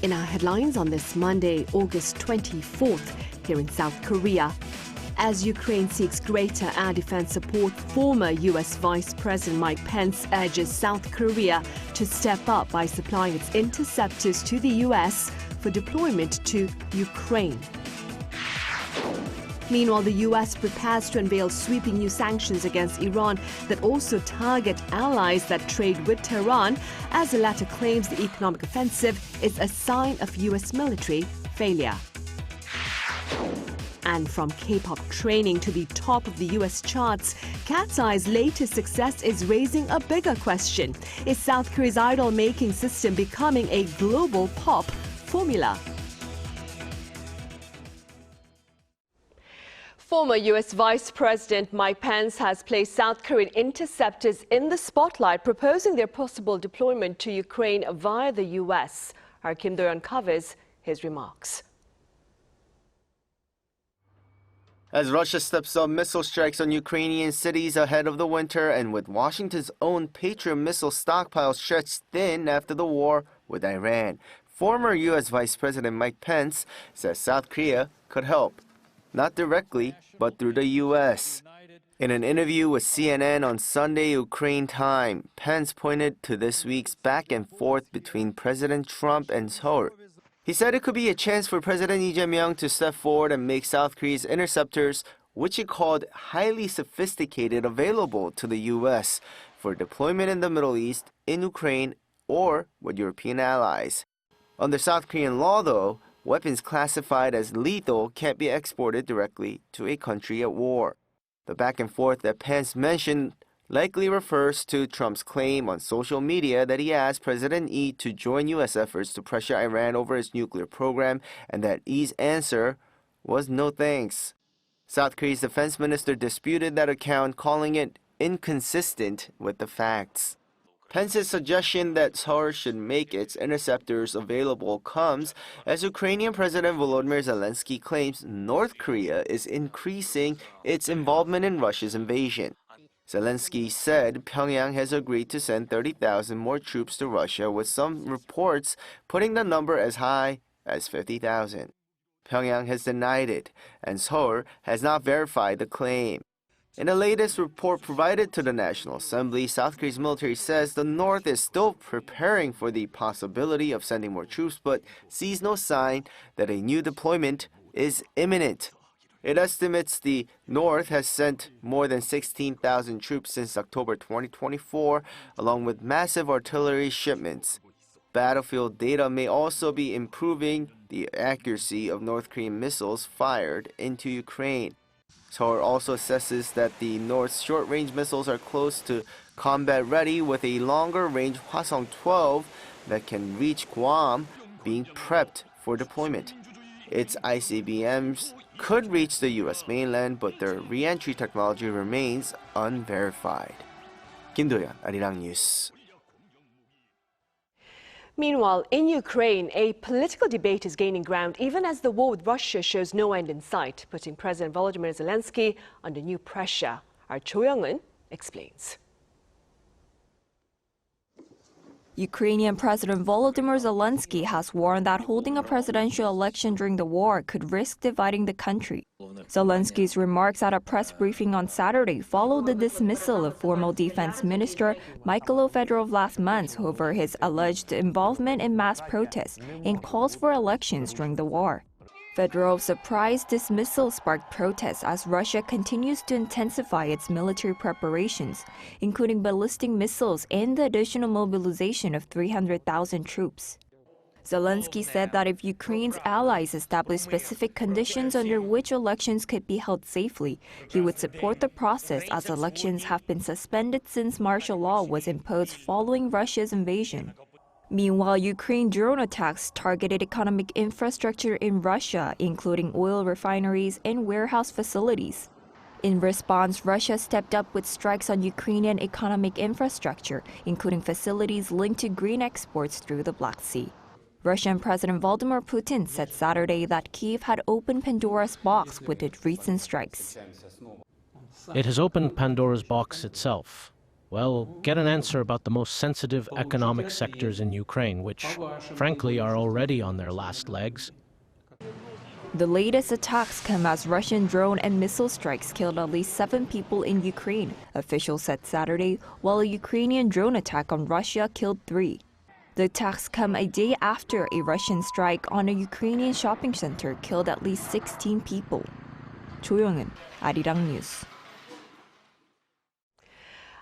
In our headlines on this Monday, August 24th, here in South Korea, as Ukraine seeks greater air defense support, former U.S. Vice President Mike Pence urges South Korea to step up by supplying its interceptors to the U.S. for deployment to Ukraine. Meanwhile, the U.S. prepares to unveil sweeping new sanctions against Iran that also target allies that trade with Tehran, as the latter claims the economic offensive is a sign of U.S. military failure. And from K-pop training to the top of the U.S. charts, KATSEYE's latest success is raising a bigger question. Is South Korea's idol-making system becoming a global pop formula? Former U.S. Vice President Mike Pence has placed South Korean interceptors in the spotlight, proposing their possible deployment to Ukraine via the U.S. Our Kim Do-yeon covers his remarks. As Russia steps up missile strikes on Ukrainian cities ahead of the winter, and with Washington's own Patriot missile stockpile stretched thin after the war with Iran, former U.S. Vice President Mike Pence says South Korea could help. Not directly, but through the U.S. In an interview with CNN on Sunday Ukraine time, Pence pointed to this week's back and forth between President Trump and Seoul. He said it could be a chance for President Lee Jae-myung to step forward and make South Korea's interceptors, which he called highly sophisticated, available to the U.S. for deployment in the Middle East, in Ukraine, or with European allies. Under South Korean law, though, weapons classified as lethal can't be exported directly to a country at war. The back and forth that Pence mentioned likely refers to Trump's claim on social media that he asked President Lee to join U.S. efforts to pressure Iran over its nuclear program, and that Lee's answer was no thanks. South Korea's defense minister disputed that account, calling it inconsistent with the facts. Pence's suggestion that Seoul should make its interceptors available comes as Ukrainian President Volodymyr Zelenskyy claims North Korea is increasing its involvement in Russia's invasion. Zelenskyy said Pyongyang has agreed to send 30,000 more troops to Russia, with some reports putting the number as high as 50,000. Pyongyang has denied it, and Seoul has not verified the claim. In the latest report provided to the National Assembly, South Korea's military says the North is still preparing for the possibility of sending more troops, but sees no sign that a new deployment is imminent. It estimates the North has sent more than 16,000 troops since October 2024, along with massive artillery shipments. Battlefield data may also be improving the accuracy of North Korean missiles fired into Ukraine. Seoul also assesses that the North's short-range missiles are close to combat-ready, with a longer-range Hwasong-12 that can reach Guam being prepped for deployment. Its ICBMs could reach the U.S. mainland, but their re-entry technology remains unverified. Kim Do-yeon, Arirang News. Meanwhile, in Ukraine, a political debate is gaining ground even as the war with Russia shows no end in sight, putting President Volodymyr Zelenskyy under new pressure. Our Cho Young-eun explains. Ukrainian President Volodymyr Zelenskyy has warned that holding a presidential election during the war could risk dividing the country. Zelenskyy's remarks at a press briefing on Saturday followed the dismissal of former Defense Minister Mykola Fedorov last month over his alleged involvement in mass protests and calls for elections during the war. Fedorov's surprise dismissal sparked protests as Russia continues to intensify its military preparations, including ballistic missiles and the additional mobilization of 300,000 troops. Zelenskyy said that if Ukraine's allies establish specific conditions under which elections could be held safely, he would support the process, as elections have been suspended since martial law was imposed following Russia's invasion. Meanwhile, Ukraine drone attacks targeted economic infrastructure in Russia, including oil refineries and warehouse facilities. In response, Russia stepped up with strikes on Ukrainian economic infrastructure, including facilities linked to green exports through the Black Sea. Russian President Vladimir Putin said Saturday that Kyiv had opened Pandora's box with its recent strikes. It has opened Pandora's box itself. Well, get an answer about the most sensitive economic sectors in Ukraine, which, frankly, are already on their last legs. The latest attacks come as Russian drone and missile strikes killed at least 7 people in Ukraine, officials said Saturday, while a Ukrainian drone attack on Russia killed 3. The attacks come a day after a Russian strike on a Ukrainian shopping center killed at least 16 people. Jo Young-eun, Arirang News.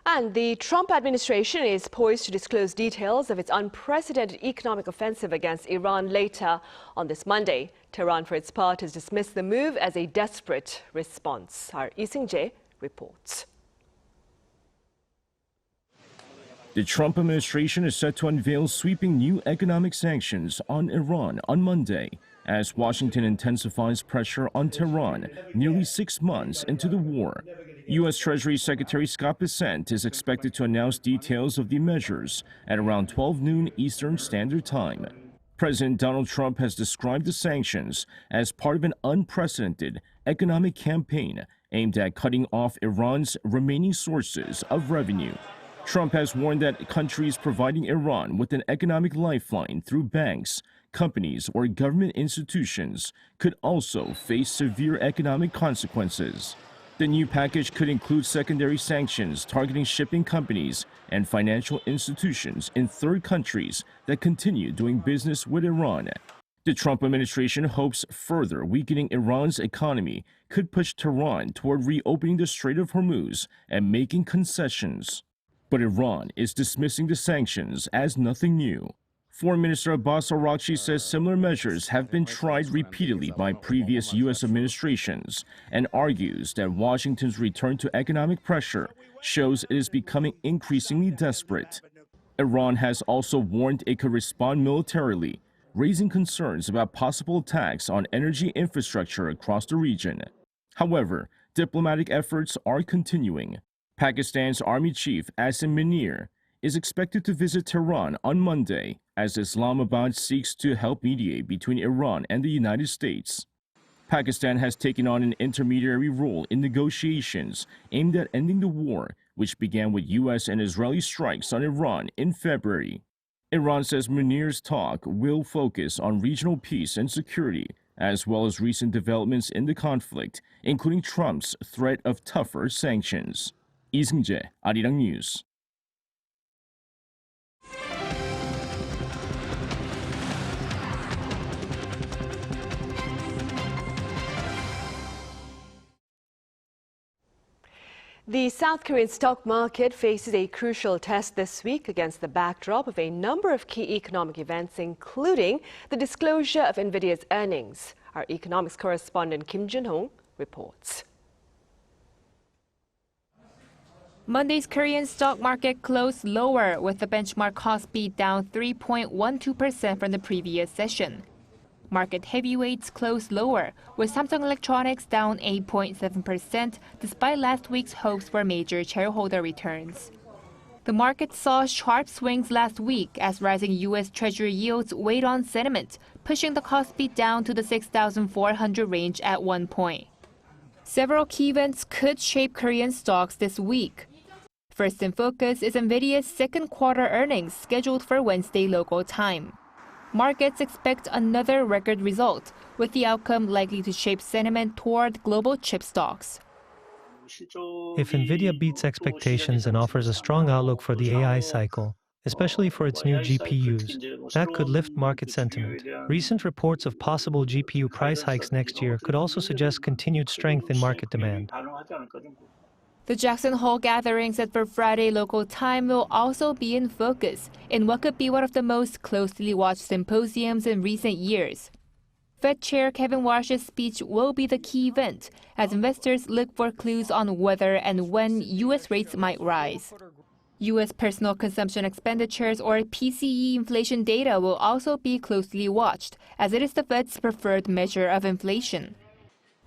And the Trump administration is poised to disclose details of its unprecedented economic offensive against Iran later on this Monday. Tehran, for its part, has dismissed the move as a desperate response. Our Lee Seung-jae reports. The Trump administration is set to unveil sweeping new economic sanctions on Iran on Monday, as Washington intensifies pressure on Tehran nearly 6 months into the war. U.S. Treasury Secretary Scott Bessent is expected to announce details of the measures at around 12 noon Eastern Standard Time. President Donald Trump has described the sanctions as part of an unprecedented economic campaign aimed at cutting off Iran's remaining sources of revenue. Trump has warned that countries providing Iran with an economic lifeline through banks, companies, or government institutions could also face severe economic consequences. The new package could include secondary sanctions targeting shipping companies and financial institutions in third countries that continue doing business with Iran. The Trump administration hopes further weakening Iran's economy could push Tehran toward reopening the Strait of Hormuz and making concessions. But Iran is dismissing the sanctions as nothing new. Foreign Minister Abbas Araghchi says similar measures have been tried repeatedly by previous U.S. administrations and argues that Washington's return to economic pressure shows it is becoming increasingly desperate. Iran has also warned it could respond militarily, raising concerns about possible attacks on energy infrastructure across the region. However, diplomatic efforts are continuing. Pakistan's Army Chief Asim Munir is expected to visit Tehran on Monday as Islamabad seeks to help mediate between Iran and the United States. Pakistan has taken on an intermediary role in negotiations aimed at ending the war, which began with U.S. and Israeli strikes on Iran in February. Iran says Munir's talk will focus on regional peace and security, as well as recent developments in the conflict, including Trump's threat of tougher sanctions. Lee Seung-jae, Arirang News. The South Korean stock market faces a crucial test this week against the backdrop of a number of key economic events, including the disclosure of Nvidia's earnings. Our economics correspondent Kim Jun-hong reports. Monday's Korean stock market closed lower, with the benchmark Kospi down 3.12% from the previous session. Market heavyweights closed lower, with Samsung Electronics down 8.7% despite last week's hopes for major shareholder returns. The market saw sharp swings last week as rising U.S. Treasury yields weighed on sentiment, pushing the Kospi down to the 6,400 range at one point. Several key events could shape Korean stocks this week. First in focus is Nvidia's second quarter earnings scheduled for Wednesday local time. Markets expect another record result, with the outcome likely to shape sentiment toward global chip stocks. If Nvidia beats expectations and offers a strong outlook for the AI cycle, especially for its new GPUs, that could lift market sentiment. Recent reports of possible GPU price hikes next year could also suggest continued strength in market demand. The Jackson Hole gathering set for Friday local time will also be in focus in what could be one of the most closely watched symposiums in recent years. Fed Chair Kevin Warsh's speech will be the key event as investors look for clues on whether and when U.S. rates might rise. U.S. personal consumption expenditures, or PCE inflation data, will also be closely watched as it is the Fed's preferred measure of inflation.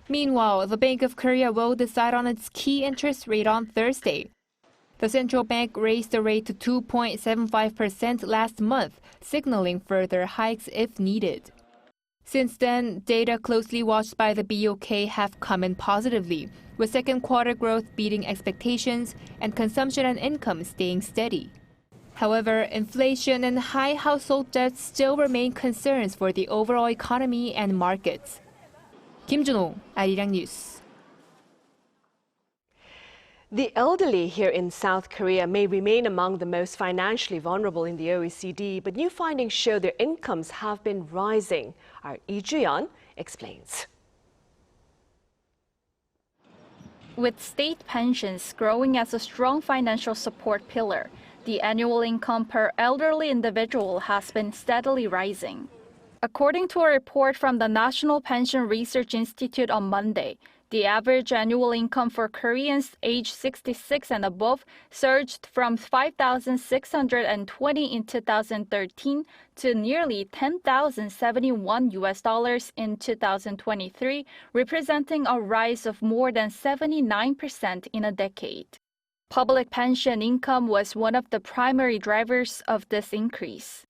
Meanwhile, the Bank of Korea will decide on its key interest rate on Thursday. The central bank raised the rate to 2.75% last month, signaling further hikes if needed. Since then, data closely watched by the BOK have come in positively, with second quarter growth beating expectations and consumption and income staying steady. However, inflation and high household debt still remain concerns for the overall economy and markets. Kim Jun-ho, Arirang News. The elderly here in South Korea may remain among the most financially vulnerable in the OECD, but new findings show their incomes have been rising. Our Lee Ju-yeon explains. With state pensions growing as a strong financial support pillar, the annual income per elderly individual has been steadily rising. According to a report from the National Pension Research Institute on Monday, the average annual income for Koreans aged 66 and above surged from 5,620 in 2013 to nearly $10,071 in 2023, representing a rise of more than 79% in a decade. Public pension income was one of the primary drivers of this increase.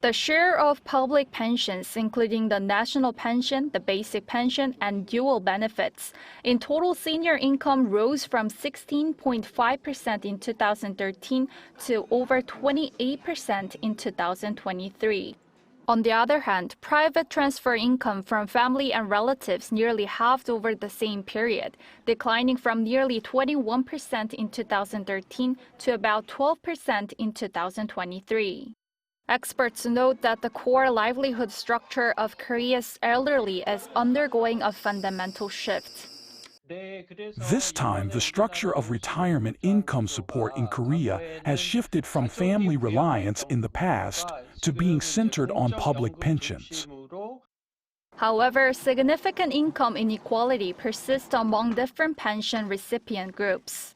The share of public pensions, including the national pension, the basic pension, and dual benefits, in total senior income rose from 16.5% in 2013 to over 28% in 2023. On the other hand, private transfer income from family and relatives nearly halved over the same period, declining from nearly 21% in 2013 to about 12% in 2023. Experts note that the core livelihood structure of Korea's elderly is undergoing a fundamental shift. This time, the structure of retirement income support in Korea has shifted from family reliance in the past to being centered on public pensions. However, significant income inequality persists among different pension recipient groups.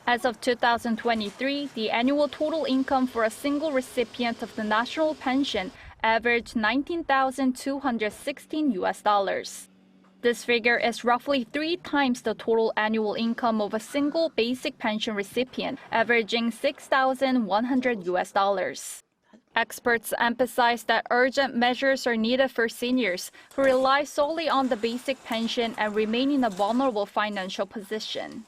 As of 2023, the annual total income for a single recipient of the national pension averaged $19,216. This figure is roughly 3 times the total annual income of a single basic pension recipient, averaging $6,100. Experts emphasize that urgent measures are needed for seniors who rely solely on the basic pension and remain in a vulnerable financial position.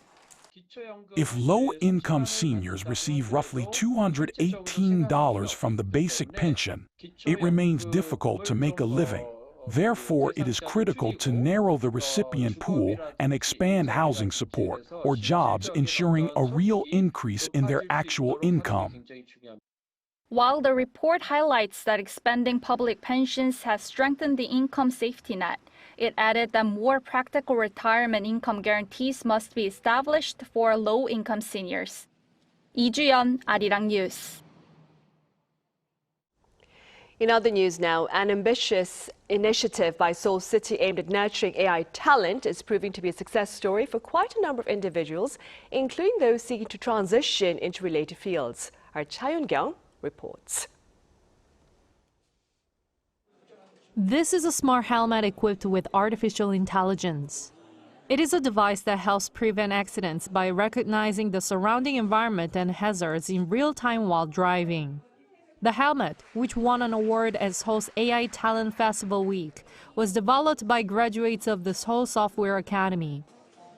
If low-income seniors receive roughly $218 from the basic pension, it remains difficult to make a living. Therefore, it is critical to narrow the recipient pool and expand housing support or jobs, ensuring a real increase in their actual income. While the report highlights that expanding public pensions has strengthened the income safety net, it added that more practical retirement income guarantees must be established for low-income seniors. Lee Ju-yeon, Arirang News. In other news now, an ambitious initiative by Seoul City aimed at nurturing AI talent is proving to be a success story for quite a number of individuals, including those seeking to transition into related fields. Our Cha Yoon-kyung reports. This is a smart helmet equipped with artificial intelligence. It is a device that helps prevent accidents by recognizing the surrounding environment and hazards in real time while driving. The helmet, which won an award at Seoul's AI Talent Festival Week, was developed by graduates of the Seoul Software Academy.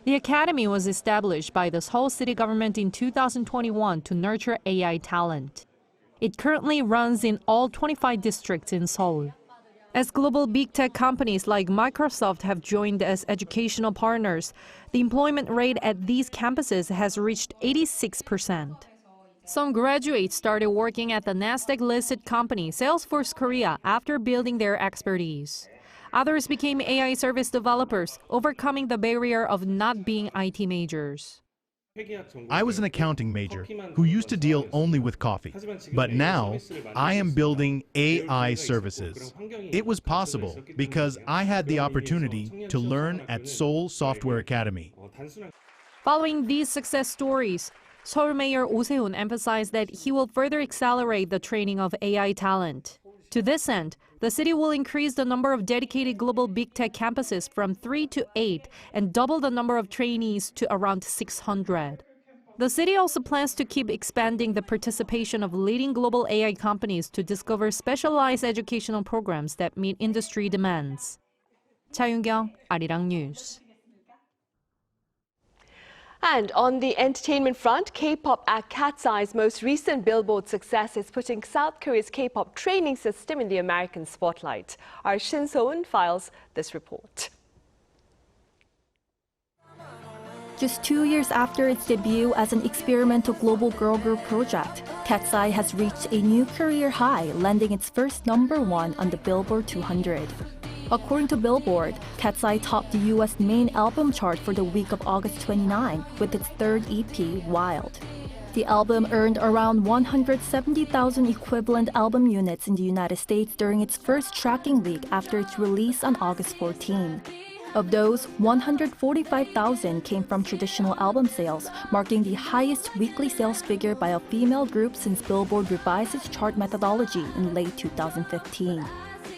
The academy was established by the Seoul city government in 2021 to nurture AI talent. It currently runs in all 25 districts in Seoul. As global big tech companies like Microsoft have joined as educational partners, the employment rate at these campuses has reached 86%. Some graduates started working at the Nasdaq-listed company Salesforce Korea after building their expertise. Others became AI service developers, overcoming the barrier of not being IT majors. I was an accounting major who used to deal only with coffee, but now I am building AI services. It was possible because I had the opportunity to learn at Seoul Software Academy. Following these success stories, Seoul Mayor Oh Se-hoon emphasized that he will further accelerate the training of AI talent. To this end, the city will increase the number of dedicated global big tech campuses from 3 to 8 and double the number of trainees to around 600. The city also plans to keep expanding the participation of leading global AI companies to discover specialized educational programs that meet industry demands. 차윤경, 아리랑 뉴스. And on the entertainment front, K-pop act KATSEYE's most recent Billboard success is putting South Korea's K-pop training system in the American spotlight. Our Shin So-eun files this report. Just 2 years after its debut as an experimental global girl group project, KATSEYE has reached a new career high, landing its first #1 on the Billboard 200. According to Billboard, KATSEYE topped the US main album chart for the week of August 29 with its third EP, Wild. The album earned around 170,000 equivalent album units in the United States during its first tracking week after its release on August 14. Of those, 145,000 came from traditional album sales, marking the highest weekly sales figure by a female group since Billboard revised its chart methodology in late 2015.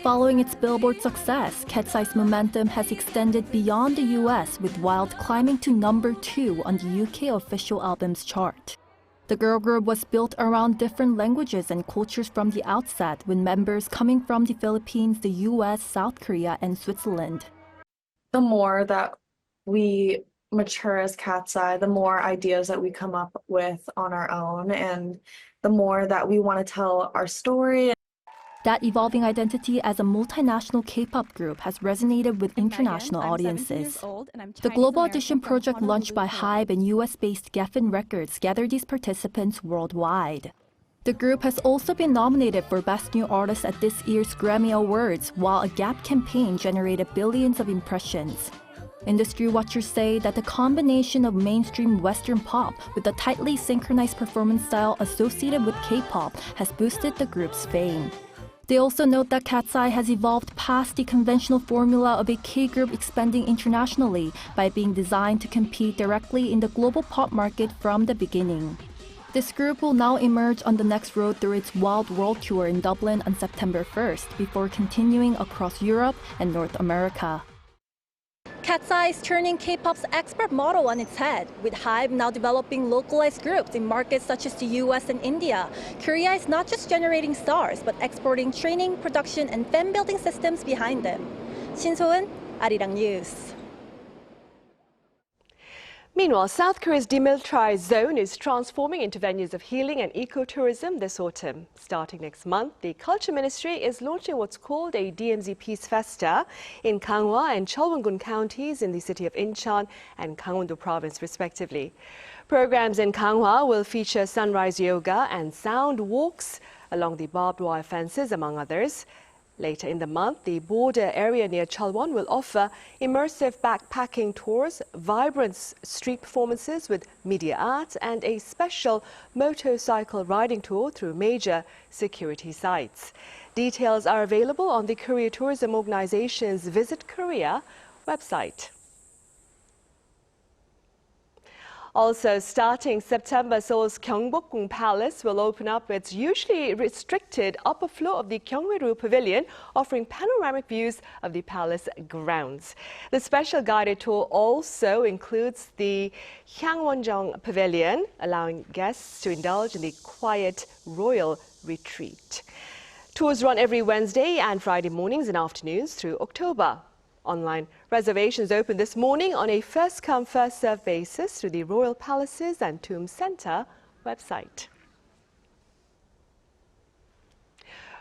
Following its Billboard success, KATSEYE's momentum has extended beyond the US, with Wild climbing to #2 on the UK official albums chart. The girl group was built around different languages and cultures from the outset, with members coming from the Philippines, the US, South Korea, and Switzerland. The more that we mature as KATSEYE, the more ideas that we come up with on our own, and the more that we want to tell our story. That evolving identity as a multinational K-pop group has resonated with international audiences. The Global Audition project launched by HYBE and US-based Geffen Records gathered these participants worldwide. The group has also been nominated for Best New Artist at this year's Grammy Awards, while a Gap campaign generated billions of impressions. Industry watchers say that the combination of mainstream Western pop with the tightly synchronized performance style associated with K-pop has boosted the group's fame. They also note that KATSEYE has evolved past the conventional formula of a K-group expanding internationally by being designed to compete directly in the global pop market from the beginning. This group will now emerge on the next road through its Wild World Tour in Dublin on September 1st, before continuing across Europe and North America. KATSEYE is turning K-pop's expert model on its head, with HYBE now developing localized groups in markets such as the US and India. Korea is not just generating stars, but exporting training, production, and fan-building systems behind them. Shin So-eun, 아리랑 뉴스. Meanwhile, South Korea's demilitarized zone is transforming into venues of healing and ecotourism this autumn. Starting next month, the Culture Ministry is launching what's called a DMZ Peace Festa in Gangwon and Cheolwon-gun counties in the city of Incheon and Gangwon-do province, respectively. Programs in Gangwon will feature sunrise yoga and sound walks along the barbed wire fences, among others. Later in the month, the border area near Cheolwon will offer immersive backpacking tours, vibrant street performances with media art, and a special motorcycle riding tour through major security sites. Details are available on the Korea Tourism Organization's Visit Korea website. Also, starting September, Seoul's Gyeongbokgung Palace will open up its usually restricted upper floor of the Gyeongwae-ru Pavilion, offering panoramic views of the palace grounds. The special guided tour also includes the Gyeongwonjeong Pavilion, allowing guests to indulge in the quiet royal retreat. Tours run every Wednesday and Friday mornings and afternoons through October. Online reservations opened this morning on a first-come, first-served basis through the Royal Palaces and Tombs Center website.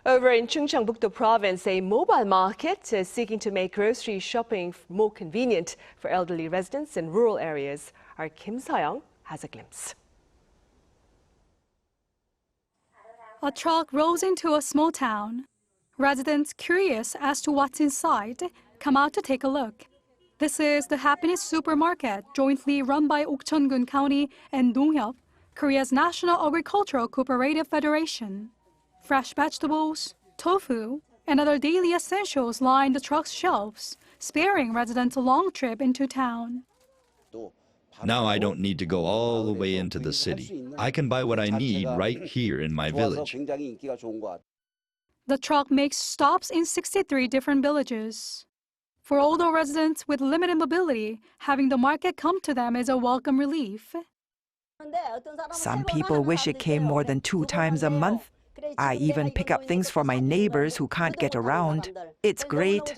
Over in Chungcheongbuk-do province, a mobile market is seeking to make grocery shopping more convenient for elderly residents in rural areas. Our Kim Seong has a glimpse. A truck rolls into a small town. Residents curious as to what's inside come out to take a look. This is the Happiness Supermarket, jointly run by Okcheon-gun County and Donghyup, Korea's National Agricultural Cooperative Federation. Fresh vegetables, tofu, and other daily essentials line the truck's shelves, sparing residents a long trip into town. Now I don't need to go all the way into the city. I can buy what I need right here in my village. The truck makes stops in 63 different villages. For older residents with limited mobility, having the market come to them is a welcome relief. Some people wish it came more than 2 times a month. I even pick up things for my neighbors who can't get around. It's great.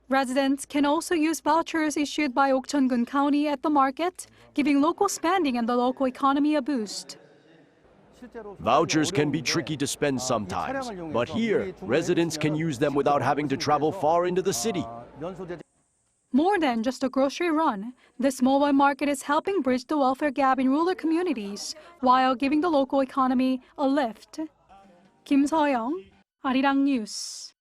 Residents can also use vouchers issued by Okcheongun County at the market, giving local spending and the local economy a boost. Vouchers can be tricky to spend sometimes, but here, residents can use them without having to travel far into the city. More than just a grocery run, this mobile market is helping bridge the welfare gap in rural communities while giving the local economy a lift. Kim So-young, Arirang News.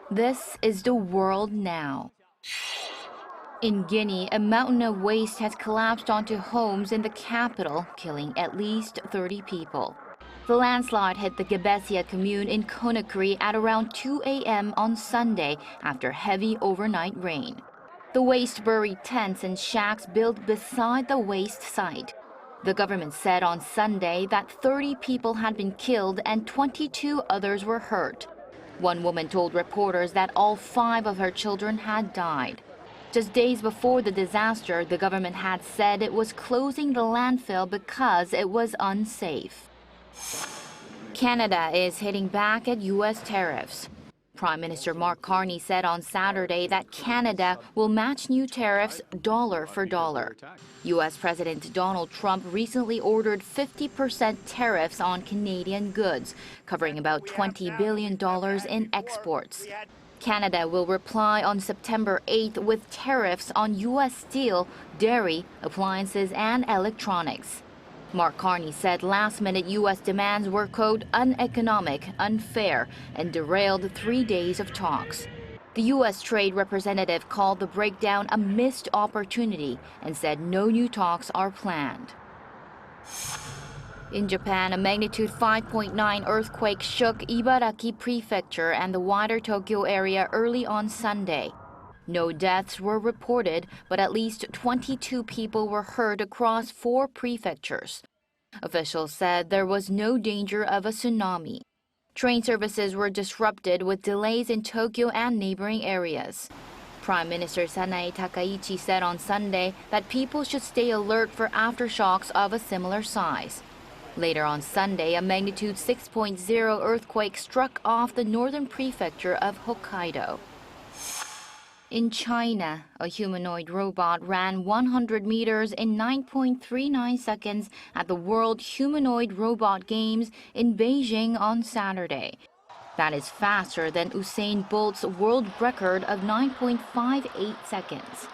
This is the world now. In Guinea, a mountain of waste has collapsed onto homes in the capital, killing at least 30 people. The landslide hit the Gebessia commune in Conakry at around 2 a.m. on Sunday after heavy overnight rain. The waste buried tents and shacks built beside the waste site. The government said on Sunday that 30 people had been killed and 22 others were hurt. One woman told reporters that all 5 of her children had died. Just days before the disaster, the government had said it was closing the landfill because it was unsafe. Canada is hitting back at U.S. tariffs. Prime Minister Mark Carney said on Saturday that Canada will match new tariffs dollar for dollar. U.S. President Donald Trump recently ordered 50% tariffs on Canadian goods, covering about $20 billion in exports. Canada will reply on September 8th with tariffs on U.S. steel, dairy, appliances, and electronics. Mark Carney said last-minute U.S. demands were, quote, uneconomic, unfair, and derailed 3 days of talks. The U.S. trade representative called the breakdown a missed opportunity and said no new talks are planned. In Japan, a magnitude 5.9 earthquake shook Ibaraki Prefecture and the wider Tokyo area early on Sunday. No deaths were reported, but at least 22 people were hurt across 4 prefectures. Officials said there was no danger of a tsunami. Train services were disrupted with delays in Tokyo and neighboring areas. Prime Minister Sanae Takaichi said on Sunday that people should stay alert for aftershocks of a similar size. Later on Sunday, a magnitude 6.0 earthquake struck off the northern prefecture of Hokkaido. In China, a humanoid robot ran 100 meters in 9.39 seconds at the World Humanoid Robot Games in Beijing on Saturday. That is faster than Usain Bolt's world record of 9.58 seconds.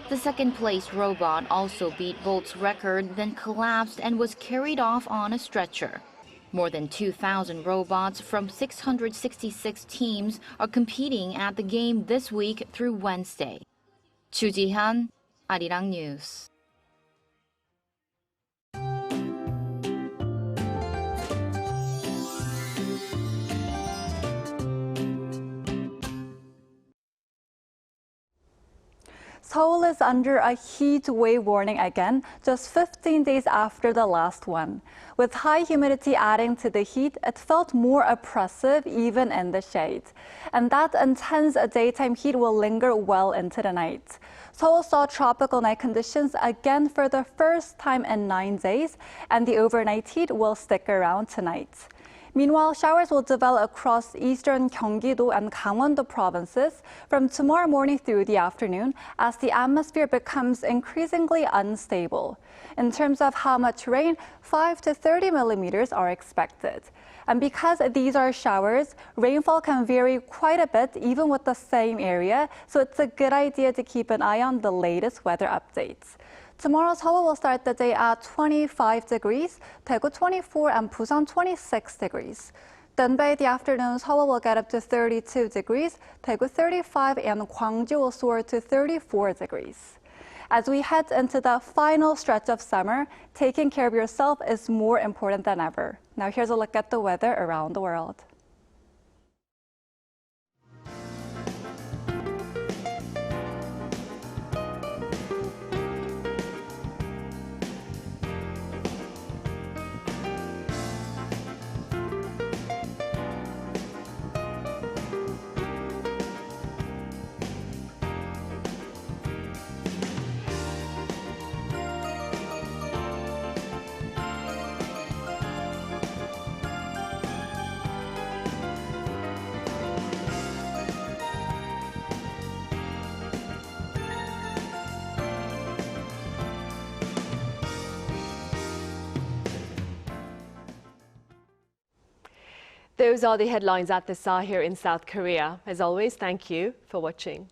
The second-place robot also beat Bolt's record, then collapsed and was carried off on a stretcher. More than 2,000 robots from 666 teams are competing at the game this week through Wednesday. Chu Ji-hyun, Arirang News. Seoul is under a heat wave warning again, just 15 days after the last one. With high humidity adding to the heat, it felt more oppressive even in the shade. And that intense daytime heat will linger well into the night. Seoul saw tropical night conditions again for the first time in 9 days, and the overnight heat will stick around tonight. Meanwhile, showers will develop across eastern Gyeonggi-do and Gangwon-do provinces from tomorrow morning through the afternoon as the atmosphere becomes increasingly unstable. In terms of how much rain, 5 to 30 millimeters are expected. And because these are showers, rainfall can vary quite a bit even with the same area, so it's a good idea to keep an eye on the latest weather updates. Tomorrow, Seoul will start the day at 25 degrees, Daegu 24 and Busan 26 degrees. Then by the afternoon, Seoul will get up to 32 degrees, Daegu 35 and Gwangju will soar to 34 degrees. As we head into the final stretch of summer, taking care of yourself is more important than ever. Now here's a look at the weather around the world. Those are the headlines at this hour here in South Korea. As always, thank you for watching.